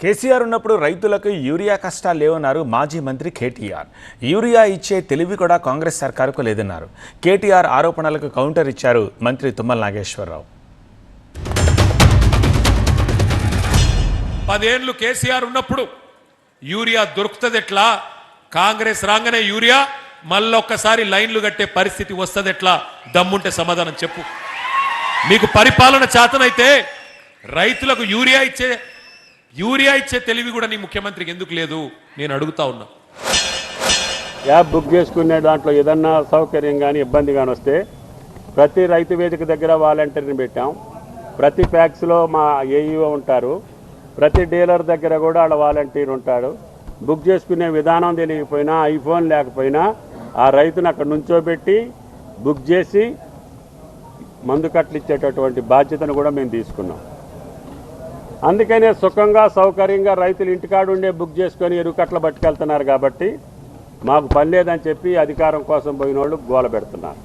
కేసీఆర్ ఉన్నప్పుడు రైతులకు యూరియా కష్టాలు లేవన్నారు మాజీ మంత్రి కేటీఆర్. యూరియా ఇచ్చే తెలివి కూడా కాంగ్రెస్ సర్కారుకు లేదన్నారు. కేటీఆర్ ఆరోపణలకు కౌంటర్ ఇచ్చారు మంత్రి తుమ్మల నాగేశ్వరరావు. 10 ఏళ్లు కేసీఆర్ ఉన్నప్పుడు యూరియా దొరుకుతదెట్లా, కాంగ్రెస్ రాగానే యూరియా మళ్ళొక్కసారి లైన్లు కట్టే పరిస్థితి వస్తదెట్లా, దమ్ముంటే సమాధానం చెప్పు. మీకు పరిపాలన చేతనైతే రైతులకు యూరియా ఇచ్చే తెలివి కూడా నీ ముఖ్యమంత్రికి ఎందుకు లేదు నేను అడుగుతా ఉన్నా. యాప్ బుక్ చేసుకునే దాంట్లో ఏదన్నా సౌకర్యం కానీ ఇబ్బంది కానీ వస్తే ప్రతి రైతు వేదిక దగ్గర వాలంటీర్ని పెట్టాం. ప్రతి ప్యాక్స్లో మా ఏఈఓ ఉంటారు. ప్రతి డీలర్ దగ్గర కూడా వాళ్ళ వాలంటీర్ ఉంటాడు. బుక్ చేసుకునే విధానం తెలియకపోయినా, ఐఫోన్ లేకపోయినా ఆ రైతును అక్కడ నుంచోబెట్టి బుక్ చేసి మందు కట్టలు ఇచ్చేటటువంటి బాధ్యతను కూడా మేము తీసుకున్నాం. అందుకనే సుఖంగా సౌకర్యంగా రైతులు ఇంటికాడుండే బుక్ చేసుకొని ఎరుకట్లు పట్టుకెళ్తున్నారు. కాబట్టి మాకు పని లేదని చెప్పి అధికారం కోసం పోయిన వాళ్ళు గోల పెడుతున్నారు.